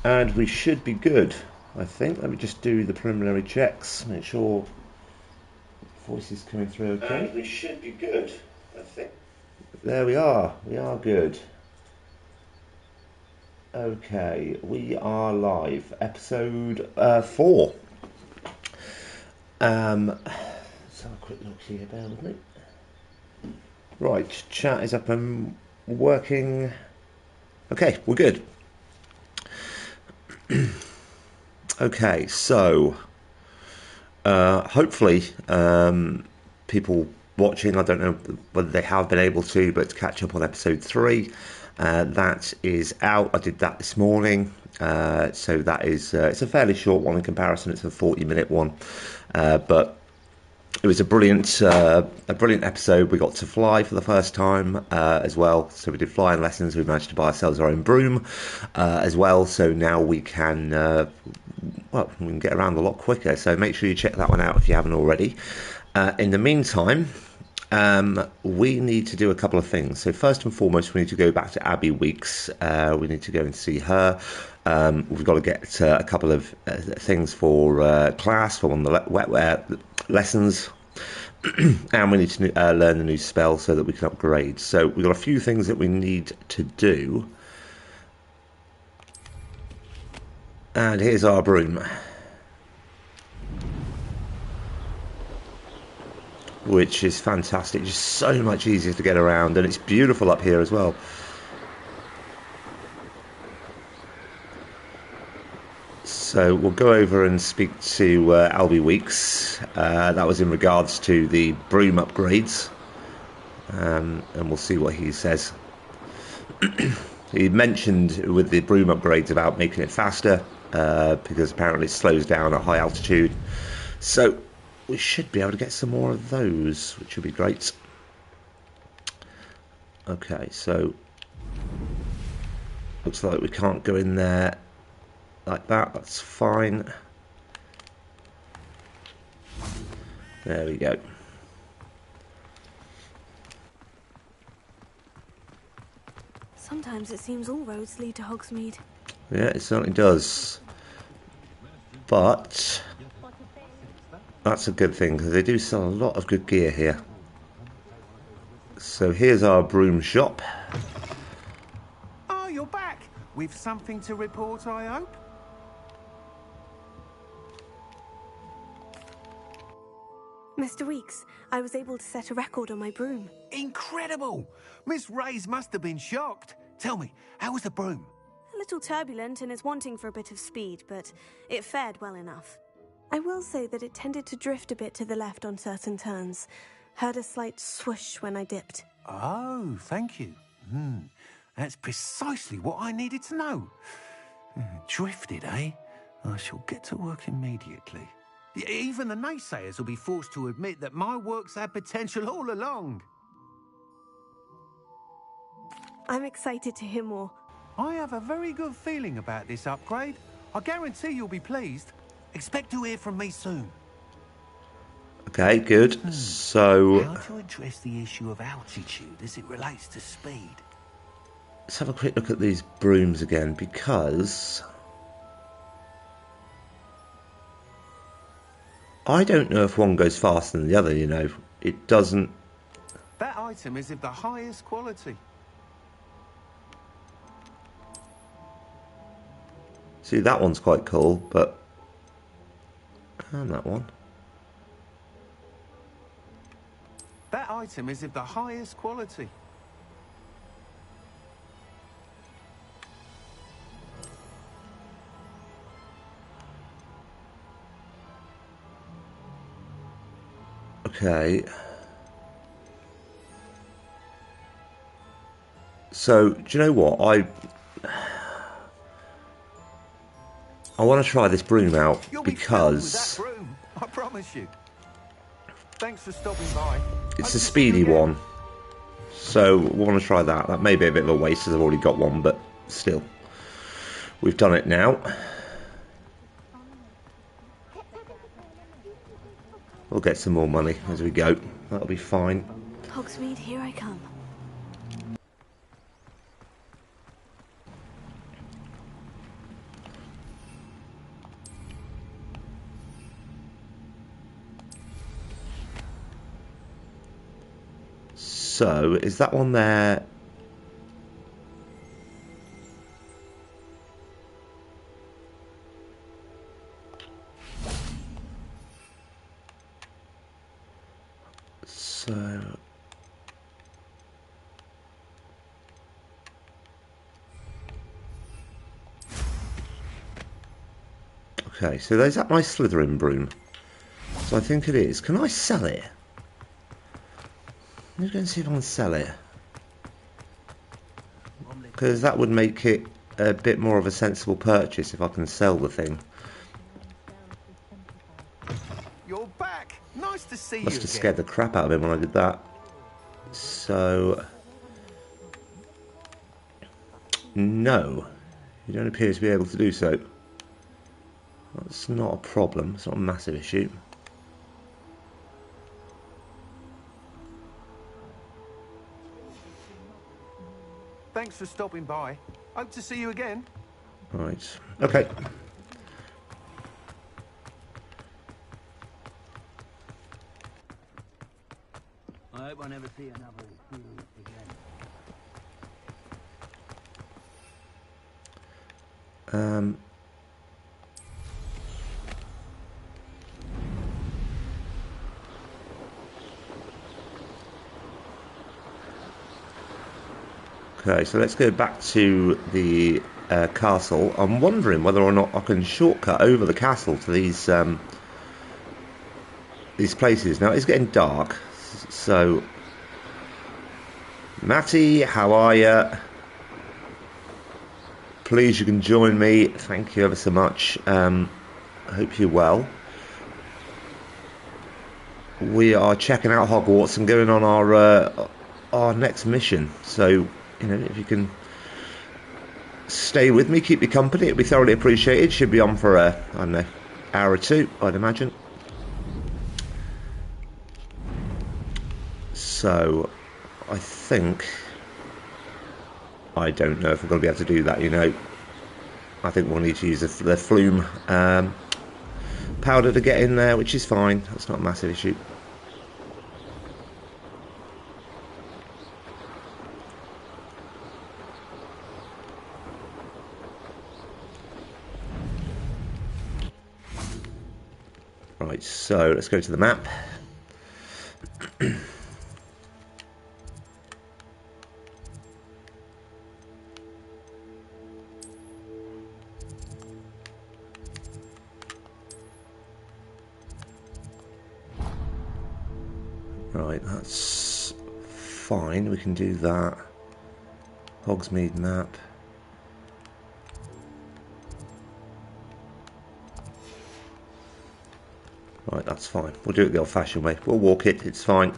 And we should be good, I think. Let me just do the preliminary checks, make sure voice is coming through okay. And we should be good, I think. There we are good. Okay, we are live. Episode 4. Let's have a quick look here, bear with me. Right, chat is up and working. Okay, we're good. Okay, so hopefully people watching, I don't know whether they have been able to, but to catch up on episode 3, that is out. I did that this morning, so that is it's a fairly short one in comparison. It's a 40-minute one, but it was a brilliant episode. We got to fly for the first time as well. So we did flying lessons. We managed to buy ourselves our own broom as well. So now we can we can get around a lot quicker. So make sure you check that one out if you haven't already. In the meantime, we need to do a couple of things. So first and foremost, we need to go back to Abby Weeks. We need to go and see her. We've got to get a couple of things for class, for one of the wetware lessons. And we need to learn a new spell so that we can upgrade. So we've got a few things that we need to do. And here's our broom, which is fantastic. Just so much easier to get around, and it's beautiful up here as well. So we'll go over and speak to Albie Weeks. That was in regards to the broom upgrades, and we'll see what he says. He mentioned with the broom upgrades about making it faster, because apparently it slows down at high altitude. So we should be able to get some more of those, which would be great. Okay, so looks like we can't go in there like that. That's fine. There we go. Sometimes it seems all roads lead to Hogsmeade. Yeah, it certainly does. But that's a good thing, because they do sell a lot of good gear here. So here's our broom shop. Oh, you're back! With something to report, I hope? Mr. Weeks, I was able to set a record on my broom. Incredible! Miss Ray's must have been shocked. Tell me, how was the broom? A little turbulent and is wanting for a bit of speed, but it fared well enough. I will say that it tended to drift a bit to the left on certain turns. Heard a slight swoosh when I dipped. Oh, thank you. That's precisely what I needed to know. Drifted, eh? I shall get to work immediately. Even the naysayers will be forced to admit that my work's had potential all along. I'm excited to hear more. I have a very good feeling about this upgrade. I guarantee you'll be pleased. Expect to hear from me soon. Okay, good. So How to address the issue of altitude as it relates to speed? let's have a quick look at these brooms again, because I don't know if one goes faster than the other, you know. It doesn't. That item is of the highest quality. See, that one's quite cool, but and that one. That item is of the highest quality. Okay. So, do you know what? I want to try this broom out You'll be filled with because that broom, I promise you. Thanks for stopping by. it's a speedy one. So we want to try that. That may be a bit of a waste as I've already got one, but still. We've done it now. We'll get some more money as we go. That'll be fine. Hogsmeade, here I come. So, is that one there? So... Okay, so there's that my Slytherin broom. So I think it is. Can I sell it? Let's go and see if I can sell it. Because that would make it a bit more of a sensible purchase if I can sell the thing. You're back. Nice to see you. Must have scared the crap out of him when I did that. So... No. You don't appear to be able to do so. That's not a problem. It's not a massive issue. Thanks for stopping by. Hope to see you again. Right. Okay. I hope I never see another again. Okay, so let's go back to the castle. I'm wondering whether or not I can shortcut over the castle to these places. Now, it's getting dark, so... Matty, how are you? Please, you can join me. Thank you ever so much. I hope you're well. We are checking out Hogwarts and going on our next mission. So, you know, if you can stay with me, keep me company, it'd be thoroughly appreciated. Should be on for I don't know, hour or two, I'd imagine. So, I think... I don't know if we're going to be able to do that, you know. I think we'll need to use the flume powder to get in there, which is fine. That's not a massive issue. Right, so let's go to the map. Right, that's fine. We can do that. Hogsmeade map. Right, that's fine. We'll do it the old-fashioned way. We'll walk it. It's fine.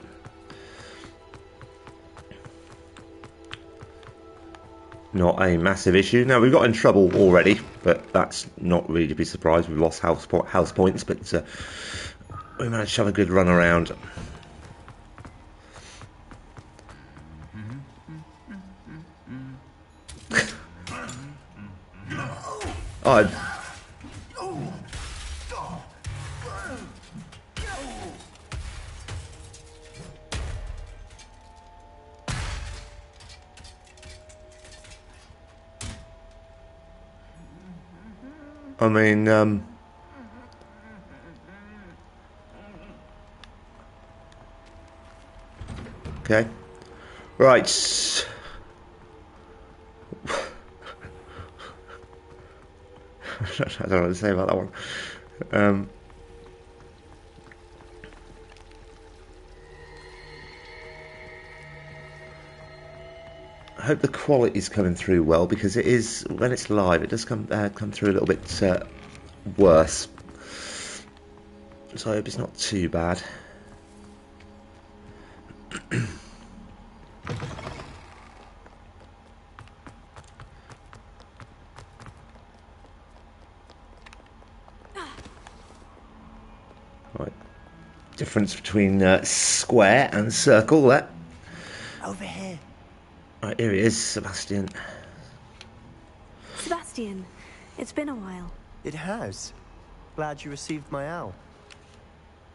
Not a massive issue. Now, we've got in trouble already, but that's not really to be surprised. We've lost house points, but we managed to have a good run around. I mean, okay. Right. I don't know what to say about that one. I hope the quality's coming through well, because it is, when it's live, it does come through a little bit worse. So I hope it's not too bad. Right. Difference between square and circle there. Over here. Right, here he is, Sebastian. Sebastian, it's been a while. It has. Glad you received my owl.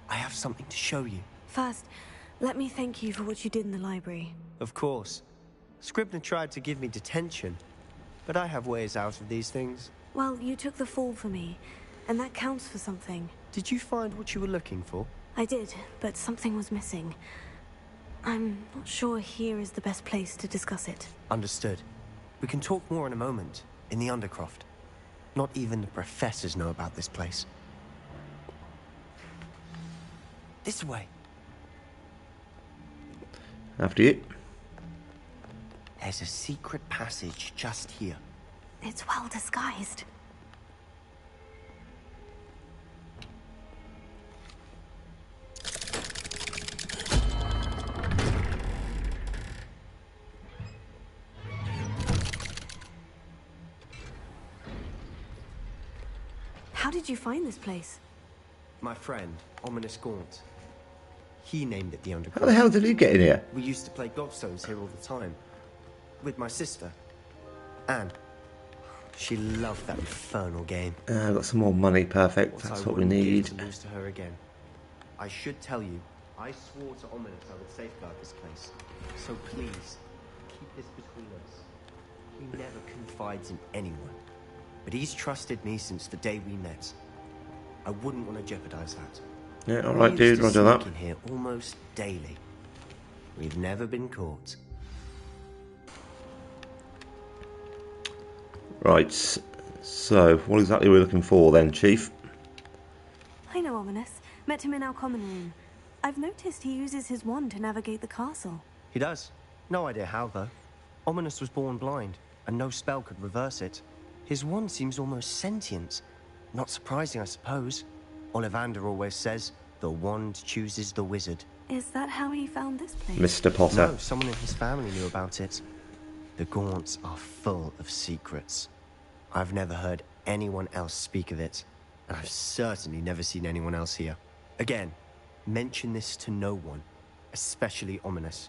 I have something to show you. First, Let me thank you for what you did in the library. Of course. Scribner tried to give me detention, but I have ways out of these things. Well, you took the fall for me, and that counts for something. Did you find what you were looking for? I did, but something was missing. I'm not sure here is the best place to discuss it. Understood. We can talk more in a moment, in the Undercroft. Not even the professors know about this place. This way. After you. There's a secret passage just here. It's well disguised. How did you find this place? My friend, Ominous Gaunt. He named it the Undercroft. How the hell did you get in here? We used to play gobstones here all the time. With my sister, Anne. She loved that infernal game. I've got some more money, perfect. That's what we need. To lose to her again. I should tell you, I swore to Ominous I would safeguard this place. So please, keep this between us. He never confides in anyone. But he's trusted me since the day we met. I wouldn't want to jeopardize that. Yeah, alright dude, roger that. In here almost daily. We've never been caught. Right, so what exactly are we looking for then, Chief? I know Ominous. Met him in our common room. I've noticed he uses his wand to navigate the castle. He does. No idea how, though. Ominous was born blind, and no spell could reverse it. His wand seems almost sentient. Not surprising, I suppose. Ollivander always says, the wand chooses the wizard. Is that how he found this place? Mr. Potter. No, someone in his family knew about it. The Gaunts are full of secrets. I've never heard anyone else speak of it, and I've certainly never seen anyone else here. Again, mention this to no one, especially Ominous.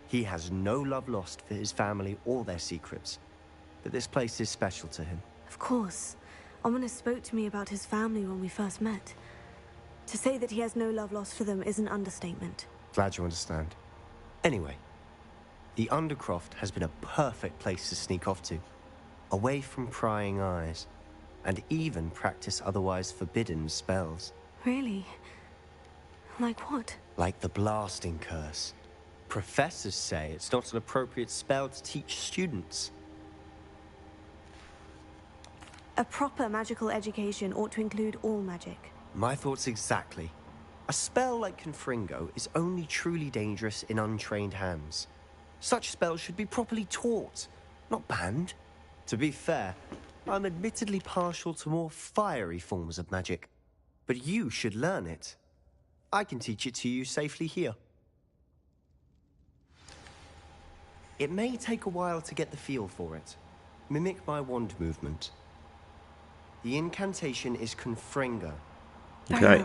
He has no love lost for his family or their secrets, but this place is special to him. Of course. Ominous spoke to me about his family when we first met. To say that he has no love lost for them is an understatement. Glad you understand. Anyway, the Undercroft has been a perfect place to sneak off to, away from prying eyes, and even practice otherwise forbidden spells. Really? Like what? Like the blasting curse. Professors say it's not an appropriate spell to teach students. A proper magical education ought to include all magic. My thoughts exactly. A spell like Confringo is only truly dangerous in untrained hands. Such spells should be properly taught, not banned. To be fair, I'm admittedly partial to more fiery forms of magic. But you should learn it. I can teach it to you safely here. It may take a while to get the feel for it. Mimic my wand movement. The incantation is Confringo. Okay.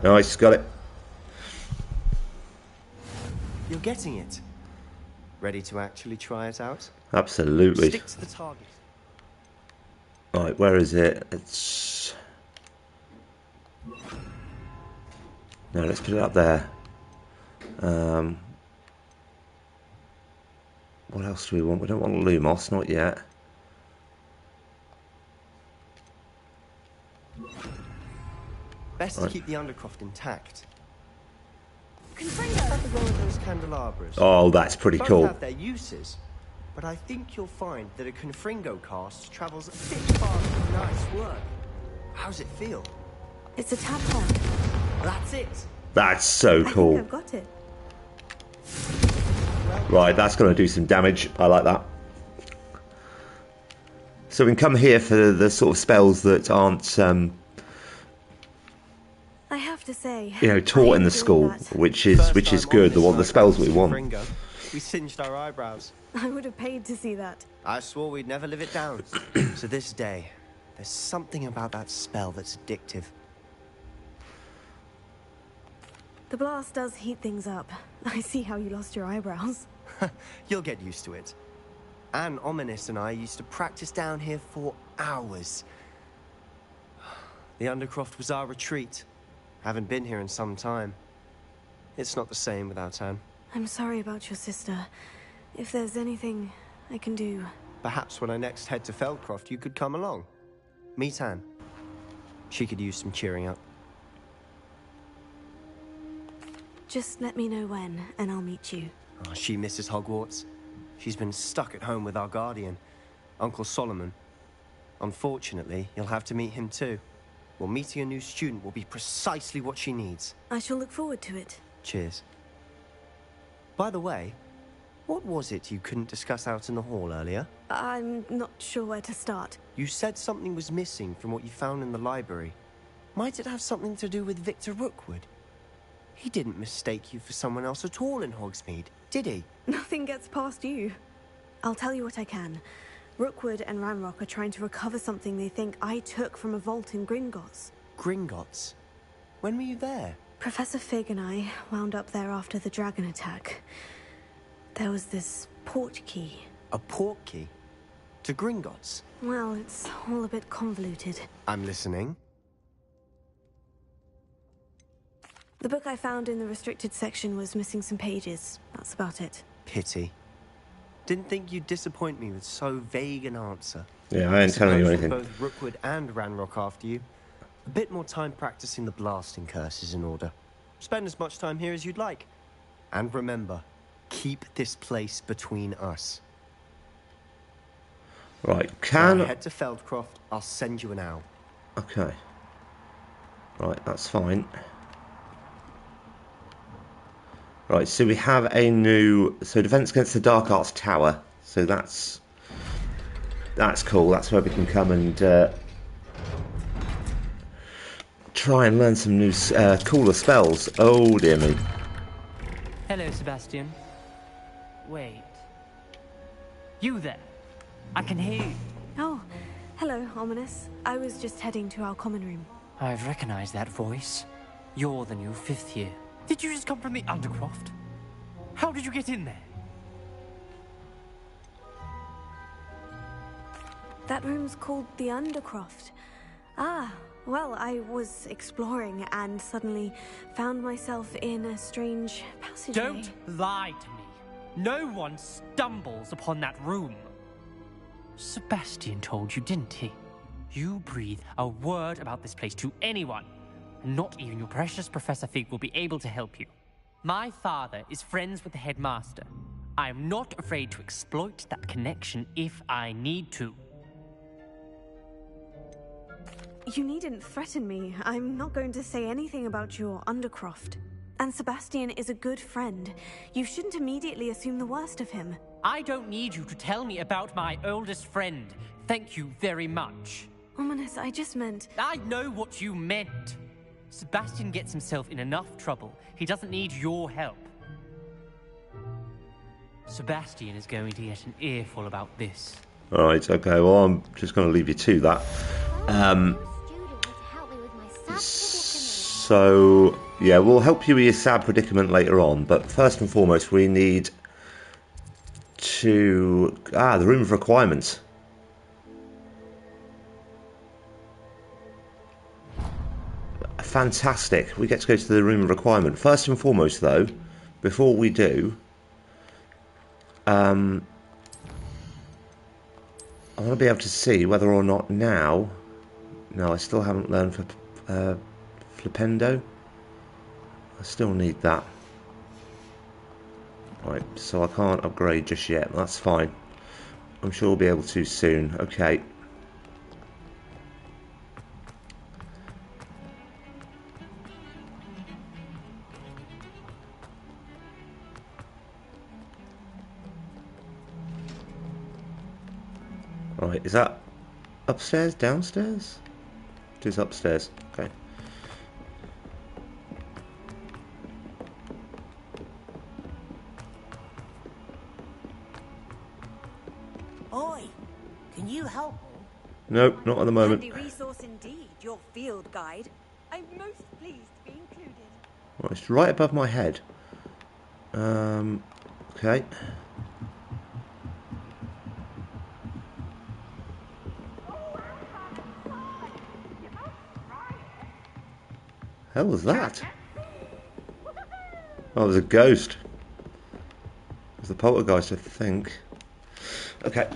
Nice, got it. You're getting it. Ready to actually try it out? Absolutely. Stick to the target. Right, where is it? It's... No, let's put it up there. What else do we want? We don't want Lumos, not yet. Best to keep the Undercroft intact. Confringo! Have a go at those candelabras. Oh, that's pretty Both cool. have their uses, but I think you'll find that a Confringo cast travels a bit faster than nice work. How's it feel? It's a tap hard. That's it. That's so cool. I think I've got it. Right, that's going to do some damage. I like that. So we can come here for the sort of spells that aren't, I have to say, you know, taught in the school, which is good. The spells we want. Confringo, we singed our eyebrows. I would have paid to see that. I swore we'd never live it down. To this day, there's something about that spell that's addictive. The blast does heat things up. I see how you lost your eyebrows. You'll get used to it. Anne, Ominous and I used to practice down here for hours. The Undercroft was our retreat. Haven't been here in some time. It's not the same without Anne. I'm sorry about your sister. If there's anything I can do... Perhaps when I next head to Feldcroft, you could come along. Meet Anne. She could use some cheering up. Just let me know when, and I'll meet you. Oh, she misses Hogwarts. She's been stuck at home with our guardian, Uncle Solomon. Unfortunately, you'll have to meet him too. Well, meeting a new student will be precisely what she needs. I shall look forward to it. Cheers. By the way, what was it you couldn't discuss out in the hall earlier? I'm not sure where to start. You said something was missing from what you found in the library. Might it have something to do with Victor Rookwood? He didn't mistake you for someone else at all in Hogsmeade, did he? Nothing gets past you. I'll tell you what I can. Rookwood and Ranrock are trying to recover something they think I took from a vault in Gringotts. Gringotts? When were you there? Professor Fig and I wound up there after the dragon attack. There was this port key. A port key? To Gringotts? Well, it's all a bit convoluted. I'm listening. The book I found in the restricted section was missing some pages. That's about it. Pity. Didn't think you'd disappoint me with so vague an answer. Yeah, I ain't telling you anything. Both Rookwood and Ranrock after you. A bit more time practicing the blasting curse is in order. Spend as much time here as you'd like. And remember, keep this place between us. Right, When I head to Feldcroft, I'll send you an owl. Okay. Right, that's fine. Right, so we have a new... So Defense Against the Dark Arts Tower. So that's cool. That's where we can come and try and learn some new, cooler spells. Oh, dear me. Hello, Sebastian. Wait. You there? I can hear you. Oh, hello, Ominous. I was just heading to our common room. I've recognized that voice. You're the new 5th year. Did you just come from the Undercroft? How did you get in there? That room's called the Undercroft. Ah, well, I was exploring and suddenly found myself in a strange passageway. Don't lie to me. No one stumbles upon that room. Sebastian told you, didn't he? You breathe a word about this place to anyone, and not even your precious Professor Fig will be able to help you. My father is friends with the headmaster. I am not afraid to exploit that connection if I need to. You needn't threaten me. I'm not going to say anything about your Undercroft. And Sebastian is a good friend. You shouldn't immediately assume the worst of him. I don't need you to tell me about my oldest friend. Thank you very much. Ominous, I just meant... I know what you meant. Sebastian gets himself in enough trouble. He doesn't need your help. Sebastian is going to get an earful about this. Alright, okay, well, I'm just going to leave you to that. So, yeah, we'll help you with your sad predicament later on, but first and foremost, we need to... the Room of Requirements. Fantastic. We get to go to the Room of Requirement. First and foremost, though, before we do, I want to be able to see whether or not now... No, I still haven't learned for Flipendo. I still need that. Right, so I can't upgrade just yet. That's fine. I'm sure we'll be able to soon. Okay. Right, is that upstairs, downstairs? It is upstairs, okay. Oi, can you help? Nope, not at the moment. Handy resource indeed, your field guide. I'm most pleased to be included. Right, it's right above my head. Okay. hell was that? Oh, it was a ghost. It was the poltergeist, I think. Okay.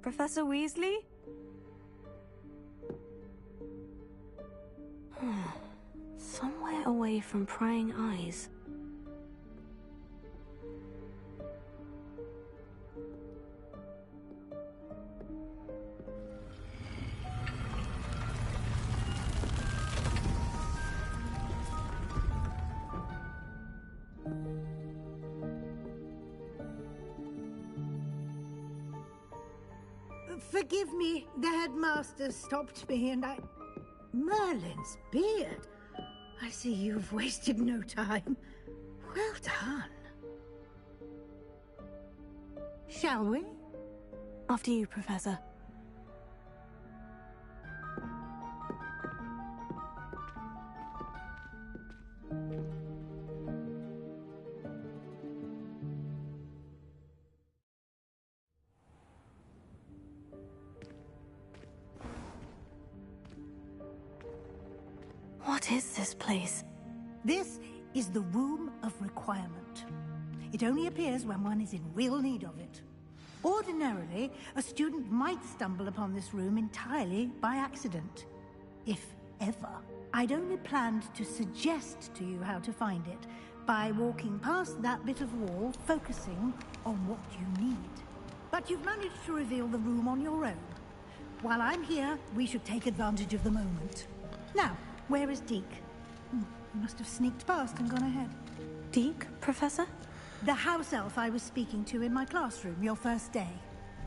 Professor Weasley? Somewhere away from prying eyes. Forgive me, the headmaster stopped me and I... Merlin's beard. I see you've wasted no time. Well done. Shall we? After you, Professor. What is this place? This is the Room of Requirement. It only appears when one is in real need of it. Ordinarily, a student might stumble upon this room entirely by accident. If ever. I'd only planned to suggest to you how to find it by walking past that bit of wall, focusing on what you need. But you've managed to reveal the room on your own. While I'm here, we should take advantage of the moment. Now, where is Deke? He must have sneaked past and gone ahead. Deke, Professor? The house elf I was speaking to in my classroom your first day.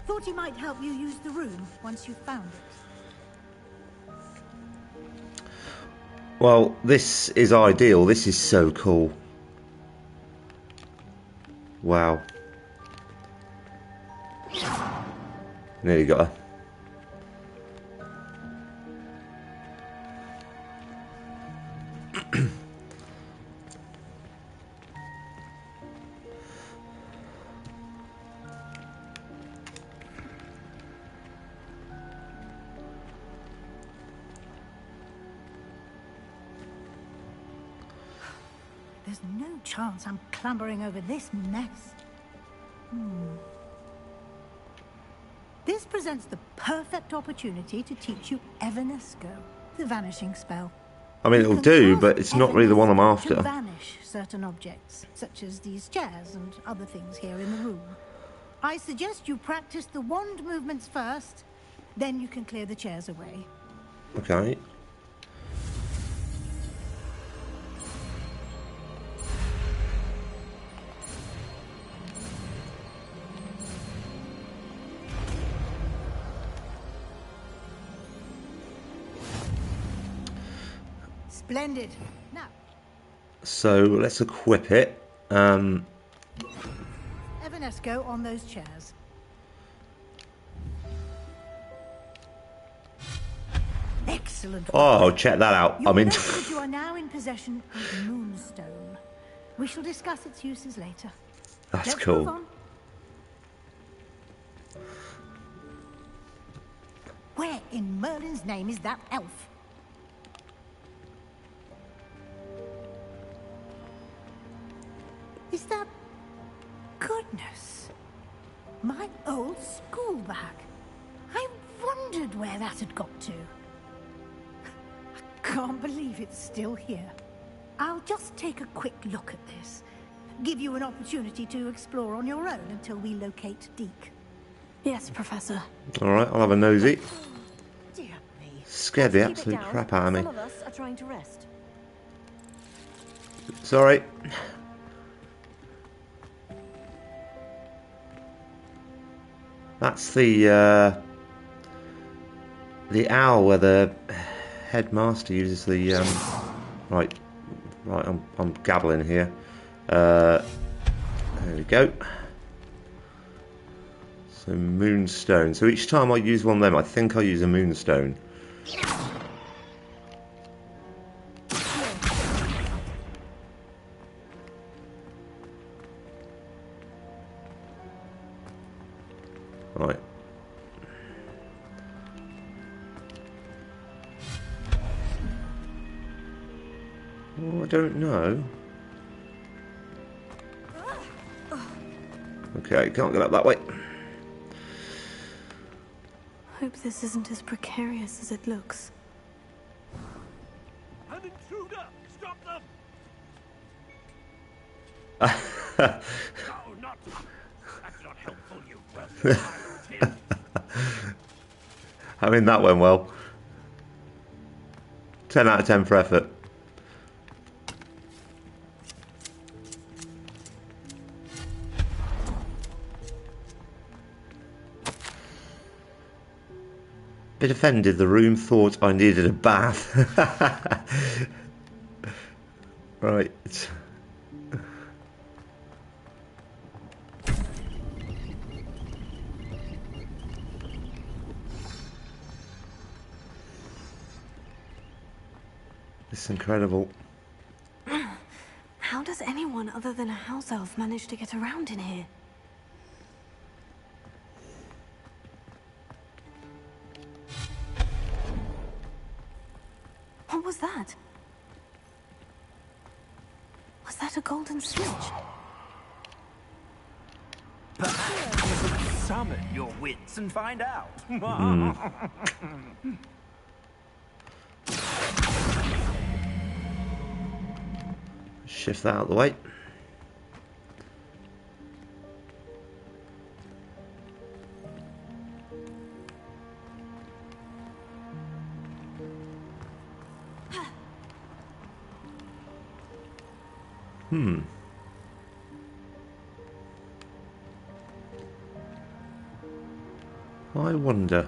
Thought he might help you use the room once you found it. Well, this is ideal. This is so cool. Wow. Nearly got her. There's no chance I'm clambering over this mess. This presents the perfect opportunity to teach you Evanesco, the vanishing spell. I mean, You it'll can do, cast but it's not really the one I'm Evanesco after. to vanish certain objects, such as these chairs and other things here in the room. I suggest you practice the wand movements first, then you can clear the chairs away. Okay. Splendid. Now, So let's equip it. Evanesco on those chairs. Excellent. Oh, check that out. You'll I'm in. note that you are now in possession of Moonstone. We shall discuss its uses later. That's Let's cool. move on. Where in Merlin's name is that elf? Is that... Goodness. My old school bag. I wondered where that had got to. I can't believe it's still here. I'll just take a quick look at this. Give you an opportunity to explore on your own until we locate Deke. Yes, Professor. All right, I'll have a nosy. Dear me. Scared the Keep it absolute down. crap out of me. Some of us are trying to rest. Sorry. That's the owl where the headmaster uses the right. I'm gabbling here. There we go. So moonstone. So each time I use one of them, I think I use a moonstone. Right. don't know. Okay, can't get up that way. Hope this isn't as precarious as it looks. An intruder! Stop them! No, not... That's not helpful, you well. I mean, that went well. 10 out of 10 for effort. Bit offended, the room thought I needed a bath. Right. It's incredible. How does anyone other than a house elf manage to get around in here? What was that? Was that a golden switch? Perhaps summon your wits and find out. Shift that out of the way. I wonder.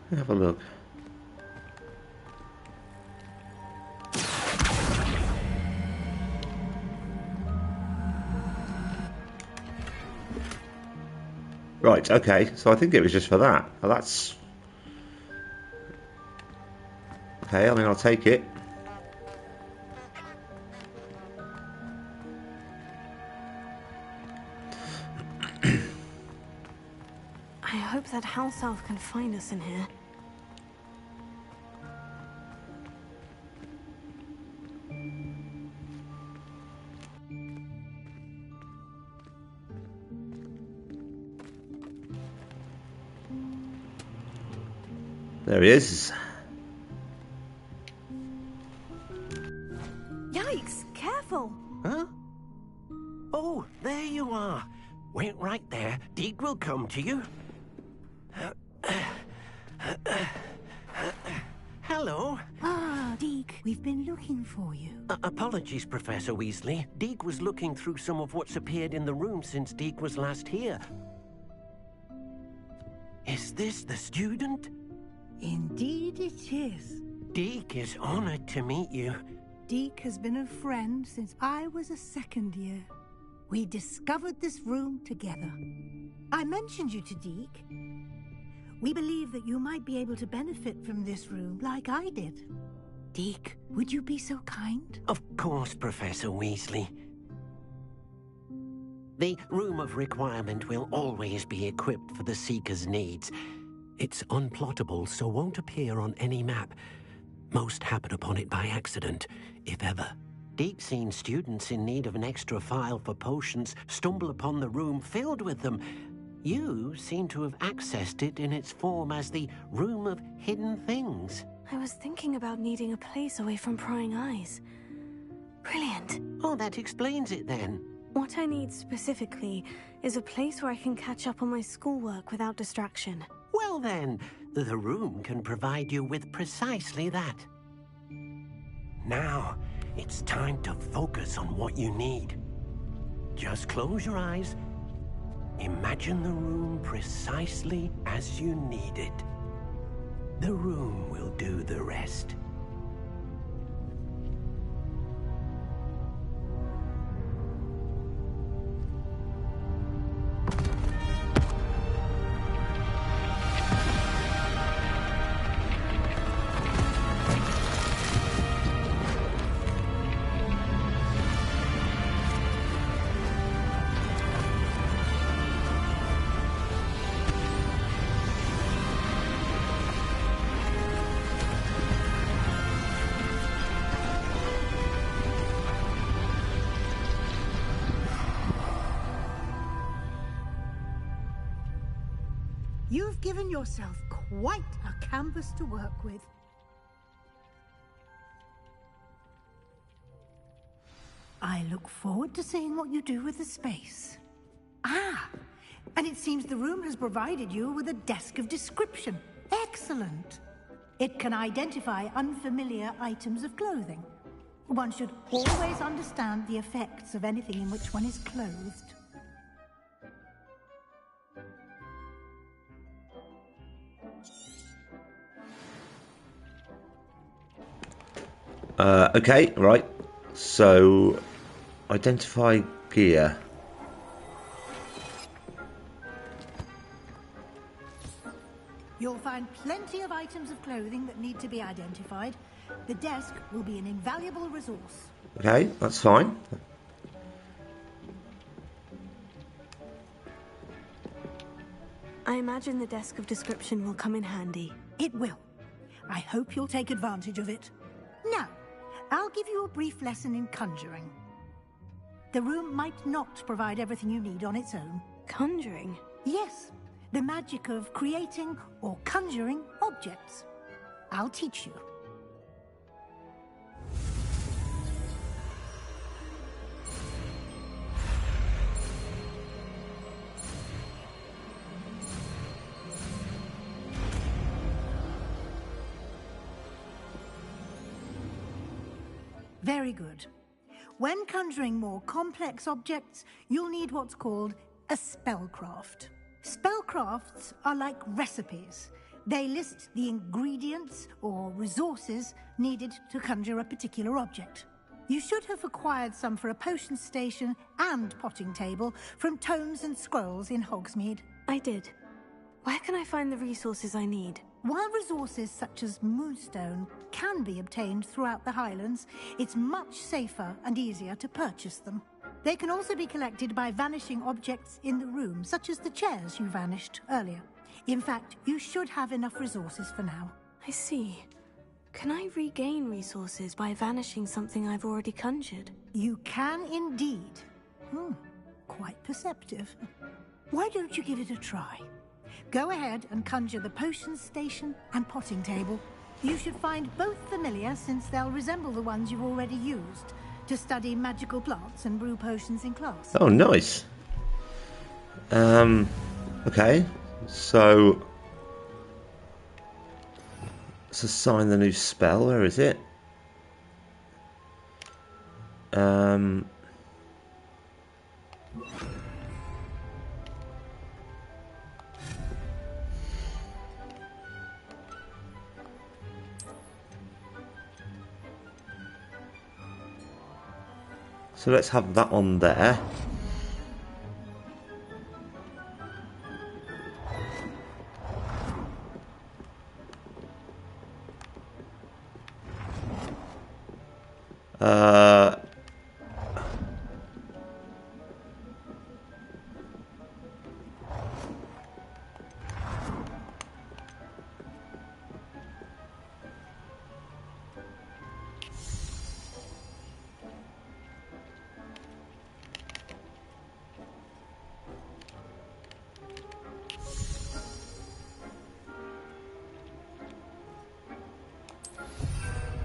Have a look. Right, okay, so I think it was just for that. Well, that's... Okay, I mean, I'll take it. I hope that house elf can find us in here. There he is. Yikes! Careful! Huh? Oh, there you are. Wait right there. Deke will come to you. Hello. Ah, Deke, we've been looking for you. Apologies, Professor Weasley. Deke was looking through some of what's appeared in the room since Deke was last here. Is this the student? Indeed it is. Deke is honored to meet you. Deke has been a friend since I was a second year. We discovered this room together. I mentioned you to Deke. We believe that you might be able to benefit from this room like I did. Deke, would you be so kind? Of course, Professor Weasley. The Room of Requirement will always be equipped for the Seeker's needs. It's unplottable, so won't appear on any map. Most happen upon it by accident, if ever. Deke's seen students in need of an extra file for potions stumble upon the room filled with them. You seem to have accessed it in its form as the Room of Hidden Things. I was thinking about needing a place away from prying eyes. Brilliant. Oh, that explains it then. What I need specifically is a place where I can catch up on my schoolwork without distraction. Well then, the room can provide you with precisely that. Now, it's time to focus on what you need. Just close your eyes. Imagine the room precisely as you need it. The room will do the rest. You've given yourself quite a canvas to work with. I look forward to seeing what you do with the space. Ah, and it seems the room has provided you with a desk of description. Excellent. It can identify unfamiliar items of clothing. One should always understand the effects of anything in which one is clothed. Okay, right. So, identify gear. You'll find plenty of items of clothing that need to be identified. The desk will be an invaluable resource. Okay, that's fine. I imagine the desk of description will come in handy. It will. I hope you'll take advantage of it. Now, I'll give you a brief lesson in conjuring. The room might not provide everything you need on its own. Conjuring? Yes, the magic of creating or conjuring objects. I'll teach you. Very good. When conjuring more complex objects, you'll need what's called a spellcraft. Spellcrafts are like recipes. They list the ingredients or resources needed to conjure a particular object. You should have acquired some for a potion station and potting table from tomes and scrolls in Hogsmeade. I did. Where can I find the resources I need? While resources such as moonstone can be obtained throughout the Highlands, it's much safer and easier to purchase them. They can also be collected by vanishing objects in the room, such as the chairs you vanished earlier. In fact, you should have enough resources for now. I see. Can I regain resources by vanishing something I've already conjured? You can indeed. Quite perceptive. Why don't you give it a try? Go ahead and conjure the potion station and potting table. You should find both familiar, since they'll resemble the ones you've already used to study magical plants and brew potions in class. Oh, nice. Okay. So, let's assign the new spell. Where is it? So let's have that on there.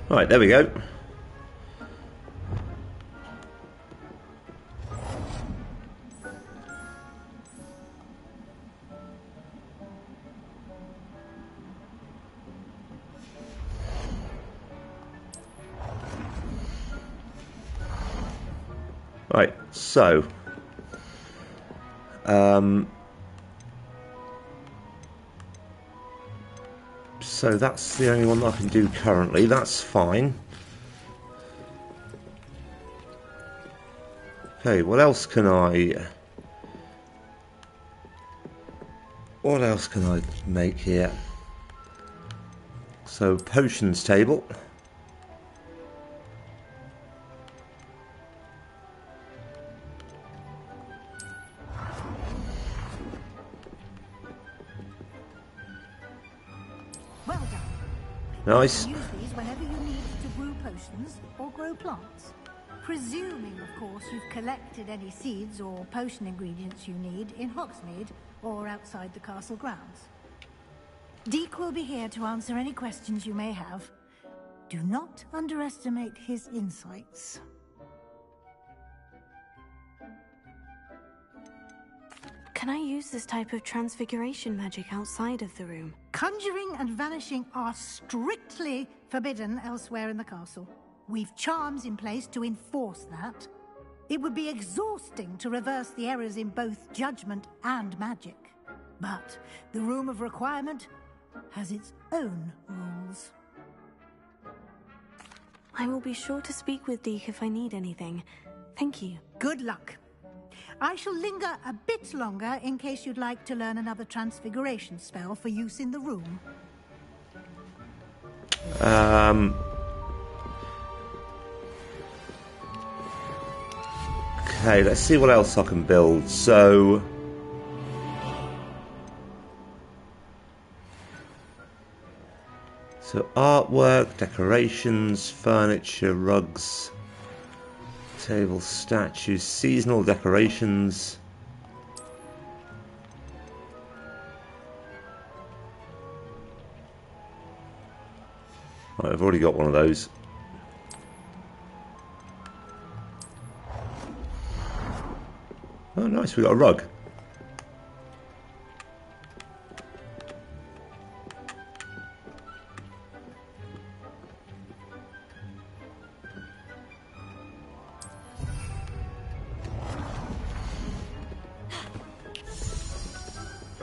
Right, there we go. Right, so so that's the only one that I can do currently. That's fine. Okay, what else can I make here? So potions table. Well done. Nice. You can use these whenever you need to brew potions or grow plants. Presuming, of course, you've collected any seeds or potion ingredients you need in Hogsmeade or outside the castle grounds. Deke will be here to answer any questions you may have. Do not underestimate his insights. Can I use this type of transfiguration magic outside of the room? Conjuring and vanishing are strictly forbidden elsewhere in the castle. We've charms in place to enforce that. It would be exhausting to reverse the errors in both judgment and magic. But the Room of Requirement has its own rules. I will be sure to speak with Deke if I need anything. Thank you. Good luck. I shall linger a bit longer in case you'd like to learn another transfiguration spell for use in the room. Okay, let's see what else I can build. So artwork, decorations, furniture, rugs, tables, statues, seasonal decorations. Right, I've already got one of those. Oh, nice, we got a rug.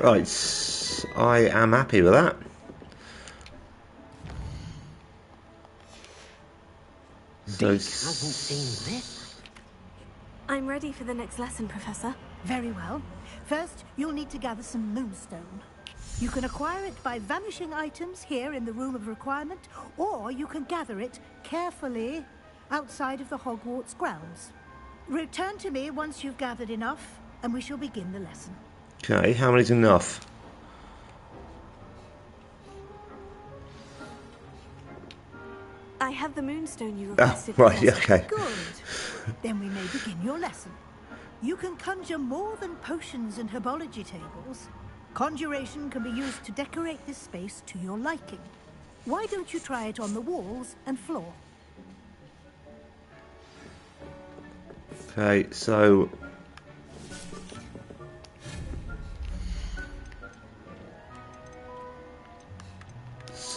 Right, I am happy with that. Deke hasn't seen this. I'm ready for the next lesson, Professor. Very well. First, you'll need to gather some moonstone. You can acquire it by vanishing items here in the Room of Requirement, or you can gather it carefully outside of the Hogwarts grounds. Return to me once you've gathered enough, and we shall begin the lesson. Okay, how many's enough? I have the moonstone you requested. Right, Professor. okay. Good. Then we may begin your lesson. You can conjure more than potions and herbology tables. Conjuration can be used to decorate this space to your liking. Why don't you try it on the walls and floor? Okay, so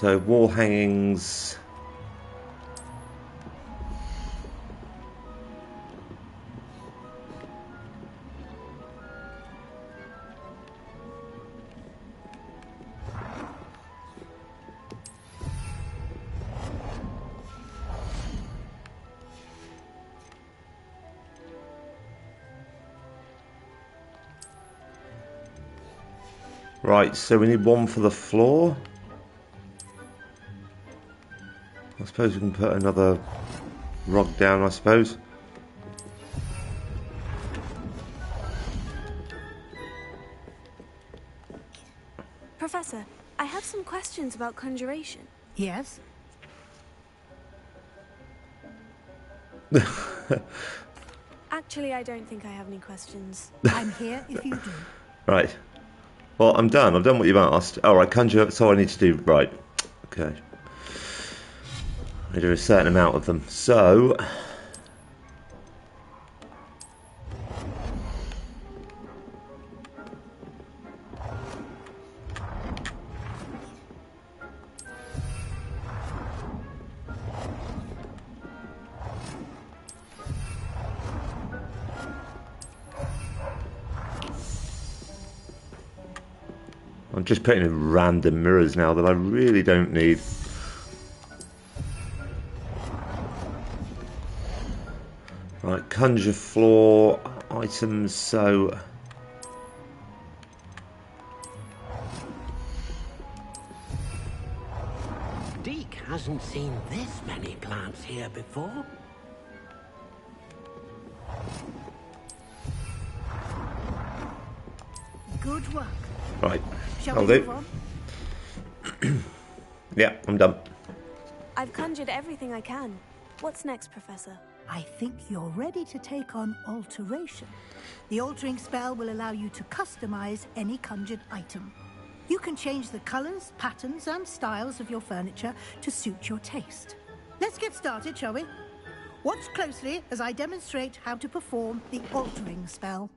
wall hangings. Right, so we need one for the floor. I suppose we can put another rug down, I suppose. Professor, I have some questions about conjuration. Yes? Actually, I don't think I have any questions. I'm here if you do. Right. Well, I'm done. I've done what you've asked. All right, conjure. That's all I need to do. Right. Okay. I do a certain amount of them. So. I'm just putting in random mirrors now that I really don't need. Right, conjure floor items, so... Deke hasn't seen this many plants here before. Good work. Right, Shall I'll we do. move on? Yeah, I'm done. I've conjured everything I can. What's next, Professor? I think you're ready to take on alteration. The altering spell will allow you to customize any conjured item. You can change the colours, patterns, and styles of your furniture to suit your taste. Let's get started, shall we? Watch closely as I demonstrate how to perform the altering spell.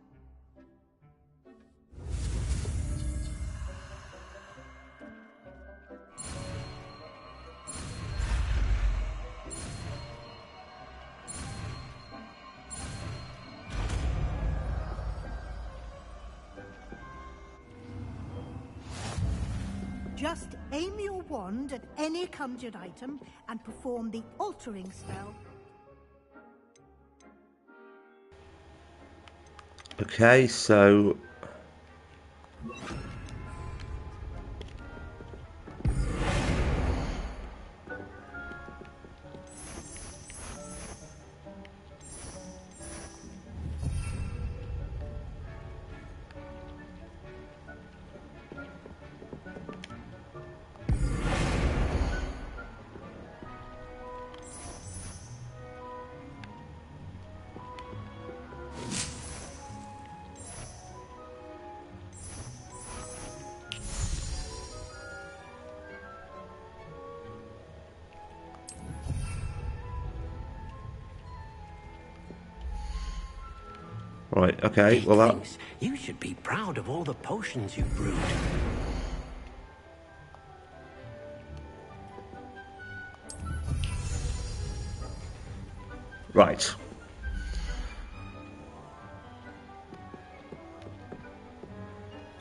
Just aim your wand at any conjured item and perform the altering spell. Okay, so right, okay, well that... Thinks you should be proud of all the potions you've brewed. Right.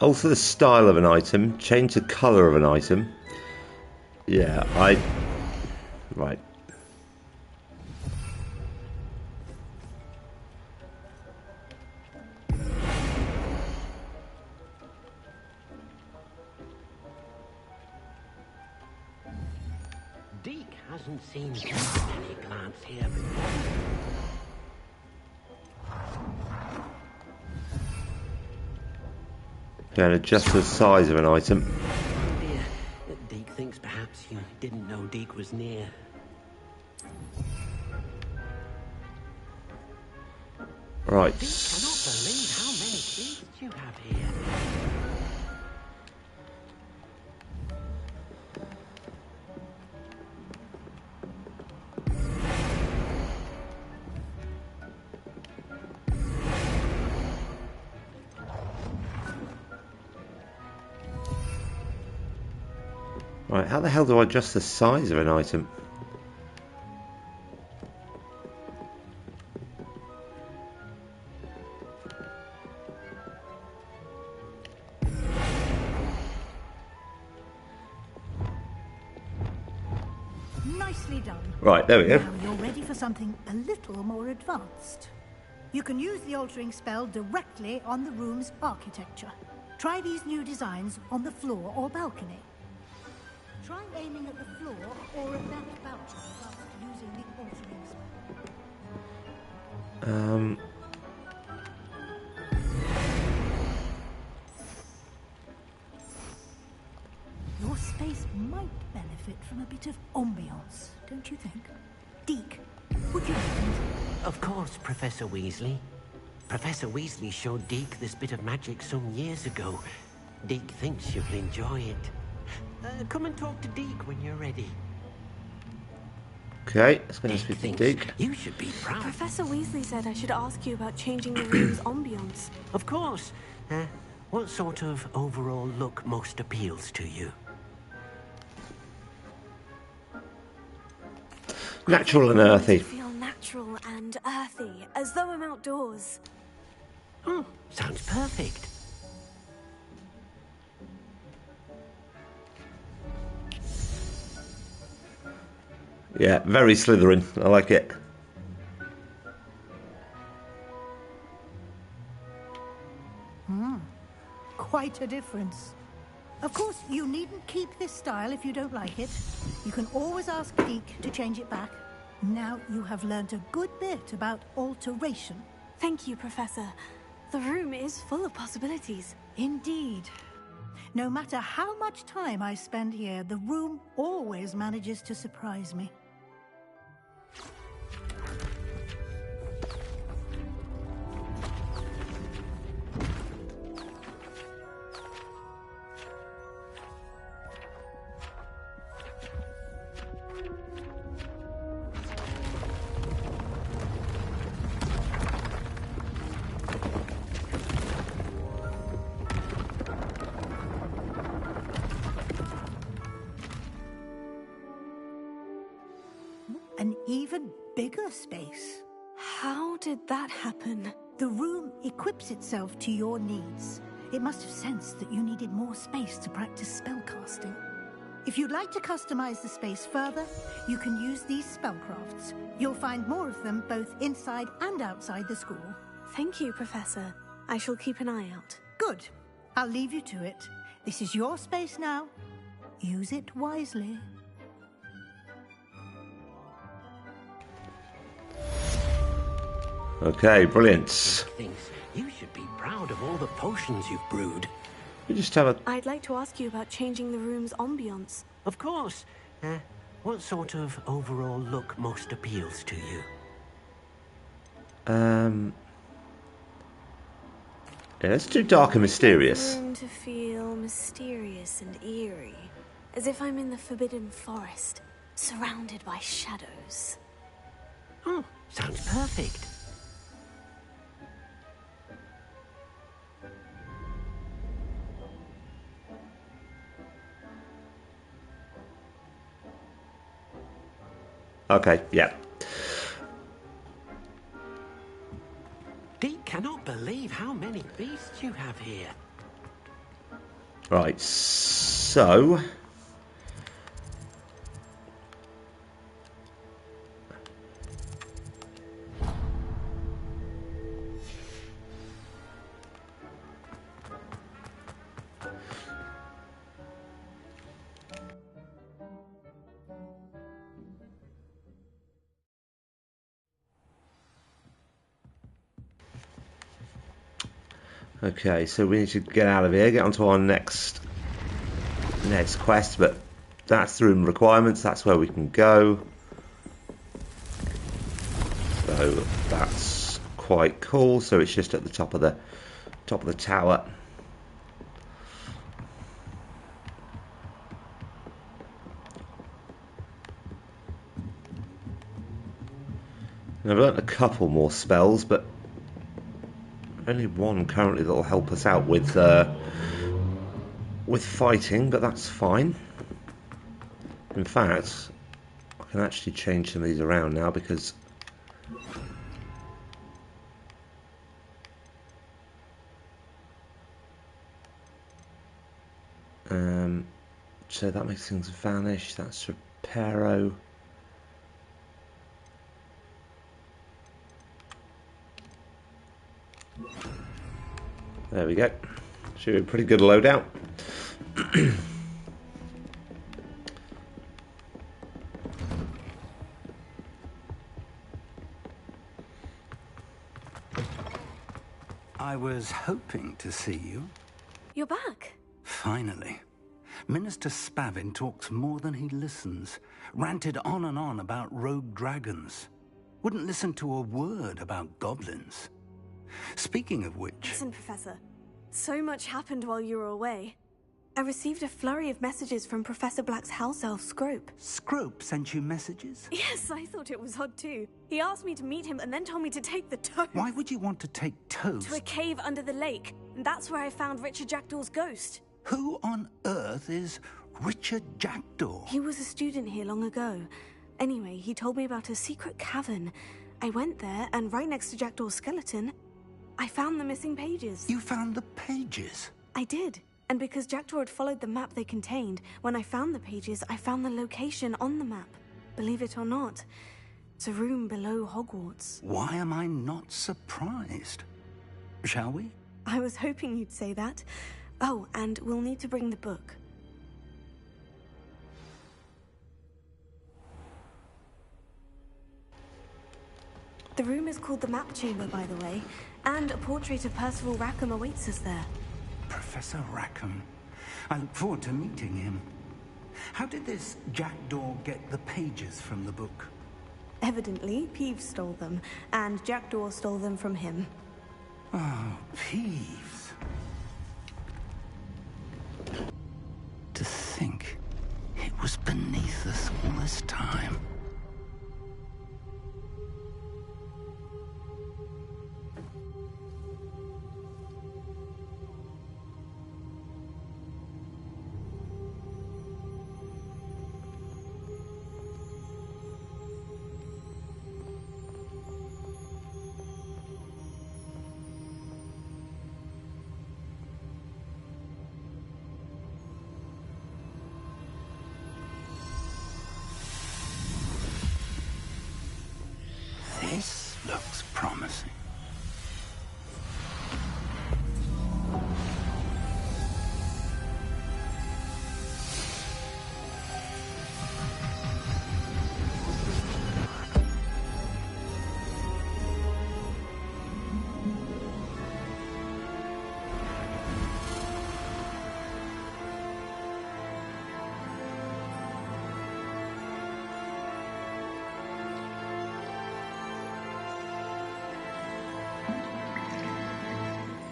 Alter the style of an item, change the colour of an item. Yeah, right. Deke hasn't seen many plants here before. Can adjust the size of an item. Oh dear, Deke thinks perhaps you didn't know Deke was near. Right. Deke cannot believe how many beasts you have here. Right, how the hell do I adjust the size of an item? Nicely done. Right, there we go. Now you're ready for something a little more advanced. You can use the altering spell directly on the room's architecture. Try these new designs on the floor or balcony. Try aiming at the floor or at that balcony whilst using the altering spell. Your space might benefit from a bit of ambiance, don't you think? Deke, would you mind? Of course, Professor Weasley. Professor Weasley showed Deke this bit of magic some years ago. Deke thinks you'll enjoy it. Come and talk to Deke when you're ready. Okay, let's go and speak to Deke. You should be proud. Professor Weasley said I should ask you about changing the room's ambience. Of course. What sort of overall look most appeals to you? Natural and earthy. Feel natural and earthy, as though I'm outdoors. Oh, sounds perfect. Yeah, very Slytherin. I like it. Quite a difference. Of course, you needn't keep this style if you don't like it. You can always ask Deke to change it back. Now you have learnt a good bit about alteration. Thank you, Professor. The room is full of possibilities. Indeed. No matter how much time I spend here, the room always manages to surprise me. even bigger space. How did that happen? The room equips itself to your needs. It must have sensed that you needed more space to practice spellcasting. If you'd like to customize the space further, you can use these spellcrafts. You'll find more of them both inside and outside the school. Thank you, Professor. I shall keep an eye out. Good. I'll leave you to it. This is your space now. Use it wisely. Okay, brilliant. Thinks you should be proud of all the potions you've brewed. We just have a... I'd like to ask you about changing the room's ambience. Of course. What sort of overall look most appeals to you? Yeah, let's do dark and mysterious. Room to feel mysterious and eerie, as if I'm in the Forbidden Forest, surrounded by shadows. Oh, sounds perfect. Okay, yeah. Dee cannot believe how many beasts you have here. Right, so... Okay, so we need to get out of here, get onto our next quest, but that's the room requirements, that's where we can go. So that's quite cool. So it's just at the top of the tower. And I've learnt a couple more spells, but only one currently that will help us out with fighting, but that's fine. In fact, I can actually change some of these around now because so that makes things vanish. That's Reparo. There we go. Should be a pretty good loadout. I was hoping to see you. You're back. Finally. Minister Spavin talks more than he listens. Ranted on and on about rogue dragons. Wouldn't listen to a word about goblins. Speaking of which... Listen, Professor. So much happened while you were away. I received a flurry of messages from Professor Black's house elf, Scrope. Scrope sent you messages? Yes, I thought it was odd too. He asked me to meet him and then told me to take the toad. Why would you want to take toads? To a cave under the lake. And that's where I found Richard Jackdaw's ghost. Who on earth is Richard Jackdaw? He was a student here long ago. Anyway, he told me about a secret cavern. I went there, and right next to Jackdaw's skeleton, I found the missing pages. You found the pages? I did. And because Jackdaw had followed the map they contained, when I found the pages, I found the location on the map. Believe it or not, it's a room below Hogwarts. Why am I not surprised? Shall we? I was hoping you'd say that. Oh, and we'll need to bring the book. The room is called the Map Chamber, by the way, and a portrait of Percival Rackham awaits us there. Professor Rackham. I look forward to meeting him. How did this Jackdaw get the pages from the book? Evidently, Peeves stole them, and Jackdaw stole them from him. Oh, Peeves. To think it was beneath us all this time.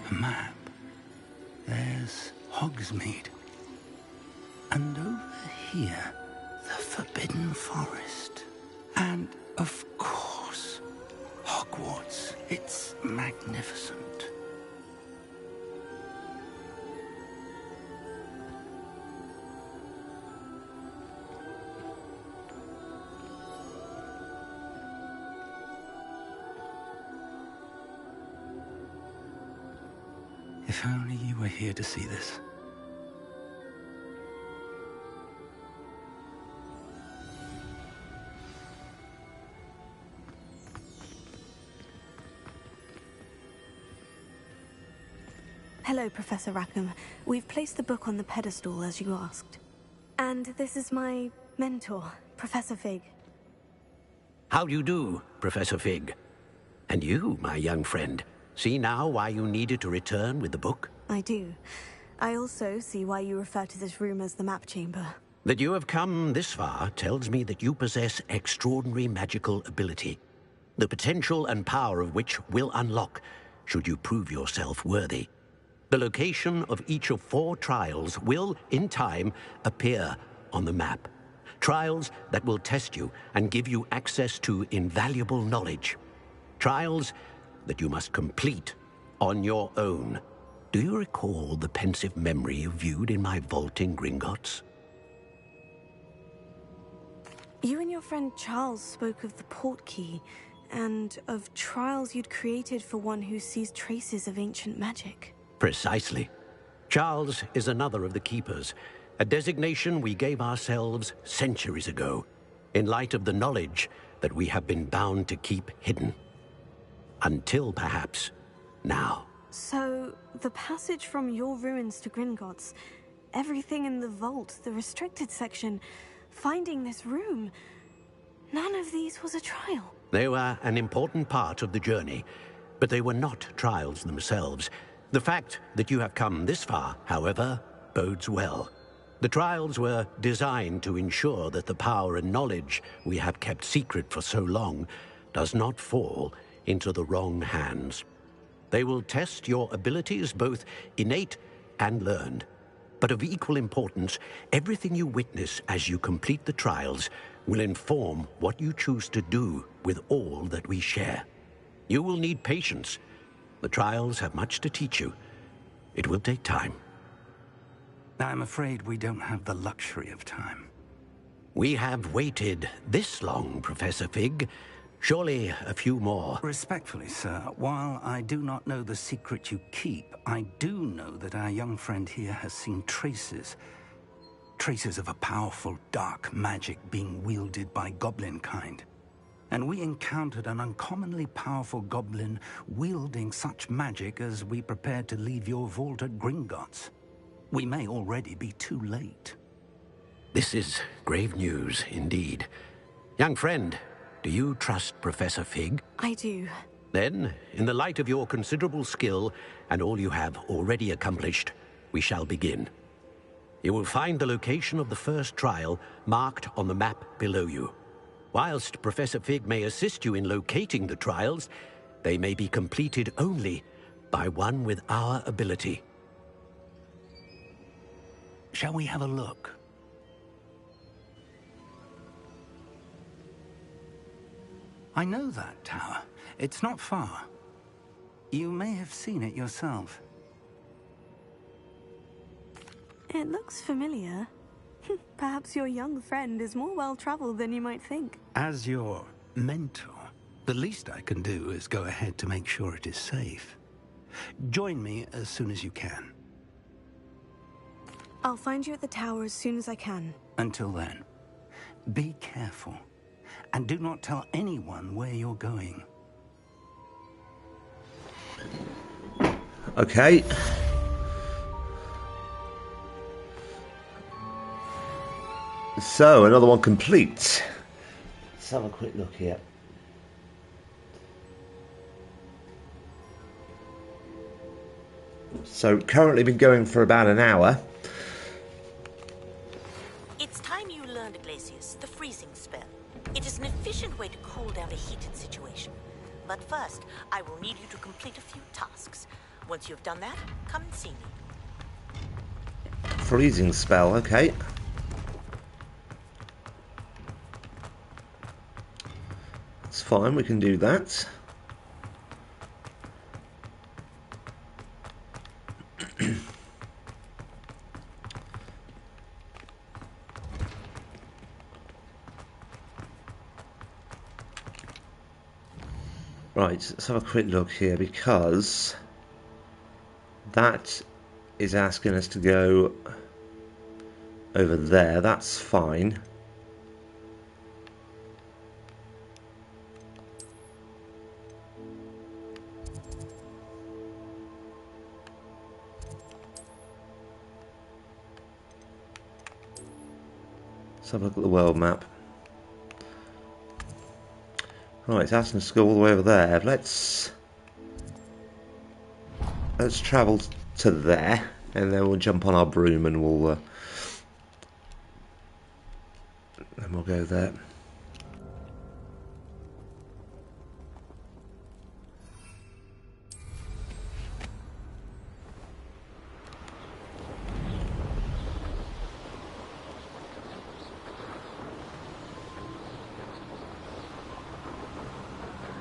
A map. There's Hogsmeade. And over here, the Forbidden Forest. And, of course, Hogwarts. It's magnificent. If only you were here to see this. Hello, Professor Rackham. We've placed the book on the pedestal as you asked. And this is my mentor, Professor Fig. How do you do, Professor Fig? And you, my young friend, see now why you needed to return with the book? I do. I also see why you refer to this room as the map chamber. That you have come this far tells me that you possess extraordinary magical ability, the potential and power of which will unlock should you prove yourself worthy. The location of each of 4 trials will, in time, appear on the map. Trials that will test you and give you access to invaluable knowledge. Trials that you must complete on your own. Do you recall the pensive memory you viewed in my vault in Gringotts? You and your friend Charles spoke of the portkey, and of trials you'd created for one who sees traces of ancient magic. Precisely. Charles is another of the Keepers, a designation we gave ourselves centuries ago, in light of the knowledge that we have been bound to keep hidden. Until, perhaps, now. So, the passage from your ruins to Gringotts, everything in the vault, the restricted section, finding this room, none of these was a trial. They were an important part of the journey, but they were not trials themselves. The fact that you have come this far, however, bodes well. The trials were designed to ensure that the power and knowledge we have kept secret for so long does not fall into the wrong hands. They will test your abilities, both innate and learned. But of equal importance, everything you witness as you complete the trials will inform what you choose to do with all that we share. You will need patience. The trials have much to teach you. It will take time. I'm afraid we don't have the luxury of time. We have waited this long, Professor Fig. Surely a few more. Respectfully, sir, while I do not know the secret you keep, I do know that our young friend here has seen traces of a powerful dark magic being wielded by goblin kind. And we encountered an uncommonly powerful goblin wielding such magic as we prepared to leave your vault at Gringotts. We may already be too late. This is grave news indeed. Young friend, do you trust Professor Fig? I do. Then, in the light of your considerable skill and all you have already accomplished, we shall begin. You will find the location of the first trial marked on the map below you. Whilst Professor Fig may assist you in locating the trials, they may be completed only by one with our ability. Shall we have a look? I know that tower. It's not far. You may have seen it yourself. It looks familiar. Perhaps your young friend is more well-traveled than you might think. As your mentor, the least I can do is go ahead to make sure it is safe. Join me as soon as you can. I'll find you at the tower as soon as I can. Until then, be careful. And do not tell anyone where you're going. Okay. So, another one complete. Let's have a quick look here. So, currently been going for about an hour. It's time you learned, Glacius, the freezing spell. It is an efficient way to cool down a heated situation. But first, I will need you to complete a few tasks. Once you've done that, come and see me. Freezing spell, okay. That's fine, we can do that. Right, let's have a quick look here, because that is asking us to go over there. That's fine. Let's have a look at the world map. Right, it's asking us to go all the way over there. Let's travel to there, and then we'll jump on our broom and we'll go there.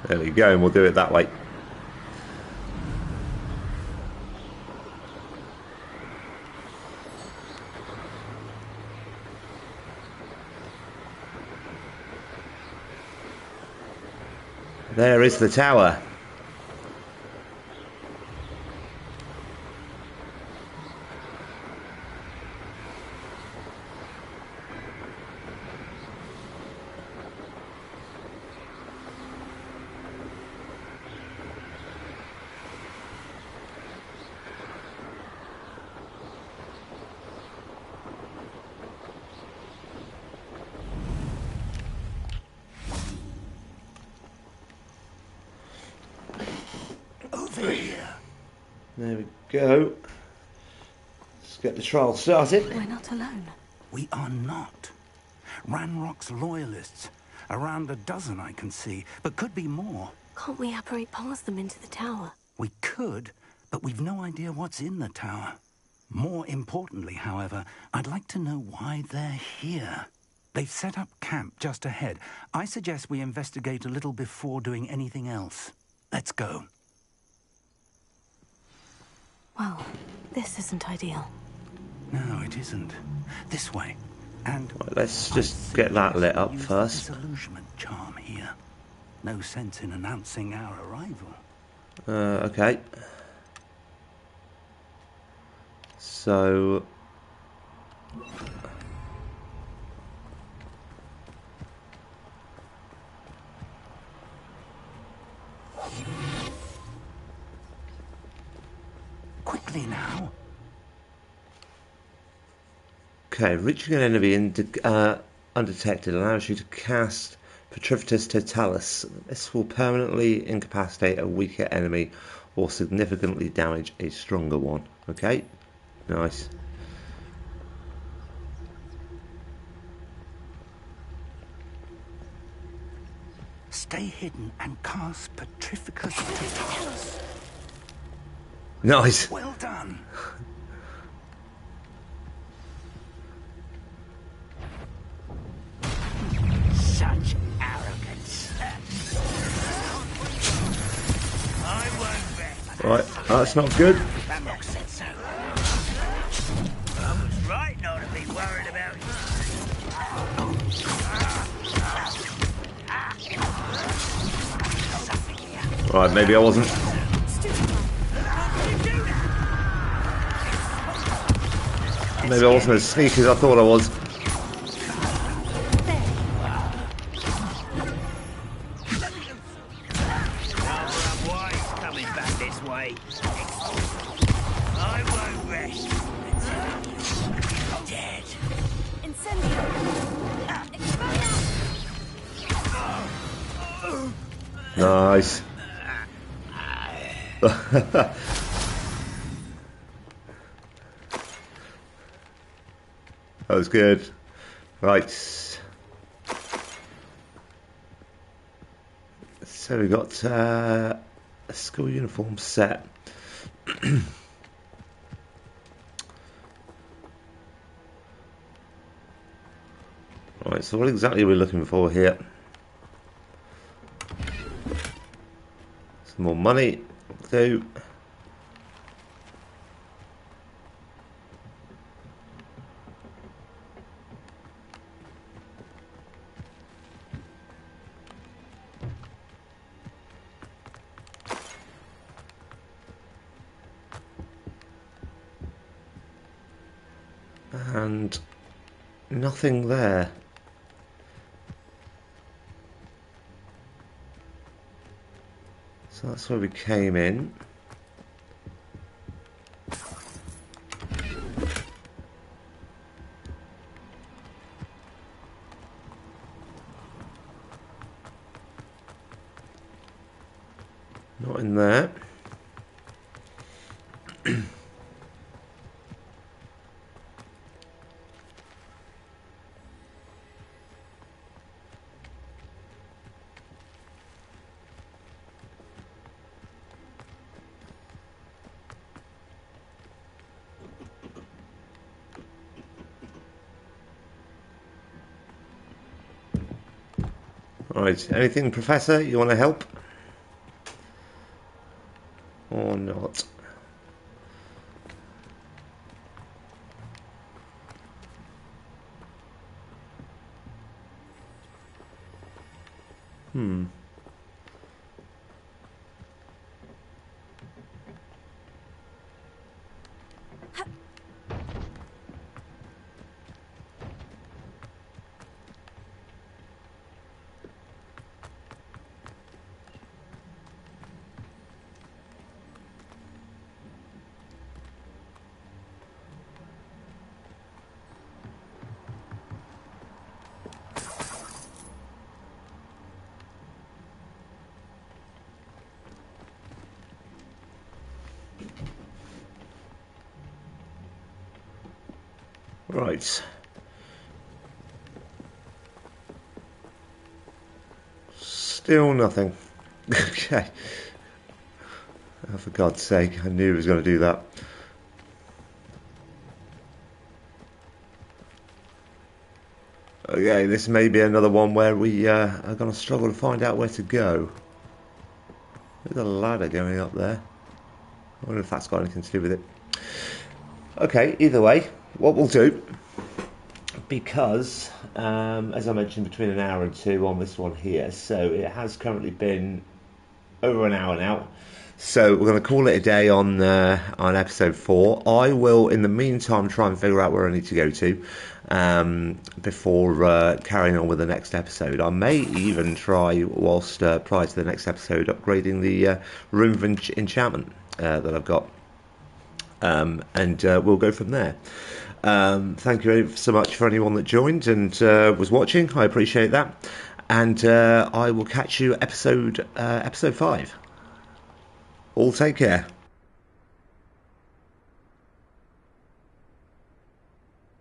There we go, and we'll do it that way. There is the tower. There we go. Let's get the trial started. We're not alone. We are not. Ranrock's loyalists. Around a dozen I can see, but could be more. Can't we apparate past them into the tower? We could, but we've no idea what's in the tower. More importantly, however, I'd like to know why they're here. They've set up camp just ahead. I suggest we investigate a little before doing anything else. Let's go. Well, this isn't ideal. No, it isn't. This way. And right, let's just get that lit up first. Disillusionment charm here. No sense in announcing our arrival. Okay. So quickly now. okay, reaching an enemy undetected allows you to cast Petrificus Totalis. This will permanently incapacitate a weaker enemy or significantly damage a stronger one. Okay, nice. Stay hidden and cast Petrificus Totalis. Nice. Well done. Such arrogance. I won't bet. Right, that's not good. Ramrock said so. I was right not to be worried about you. Right, maybe I wasn't. Maybe I wasn't as sneaky as I thought I was. Nice. That was good. Right. So we got a school uniform set. Right, so what exactly are we looking for here? Some more money. So, and nothing there. So that's where we came in. Not in there. Right, anything, Professor, you want to help? Or not? Right. Still nothing. Okay. Oh, for God's sake, I knew he was going to do that. Okay, this may be another one where we are going to struggle to find out where to go. There's a ladder going up there. I wonder if that's got anything to do with it. Okay, either way, what we'll do, because, as I mentioned, between an hour and two on this one here, so it has currently been over an hour now. So we're going to call it a day on episode 4. I will, in the meantime, try and figure out where I need to go to before carrying on with the next episode. I may even try, whilst prior to the next episode, upgrading the room of enchantment that I've got, and we'll go from there. Thank you so much for anyone that joined and was watching. I appreciate that, and I will catch you episode 5. All take care.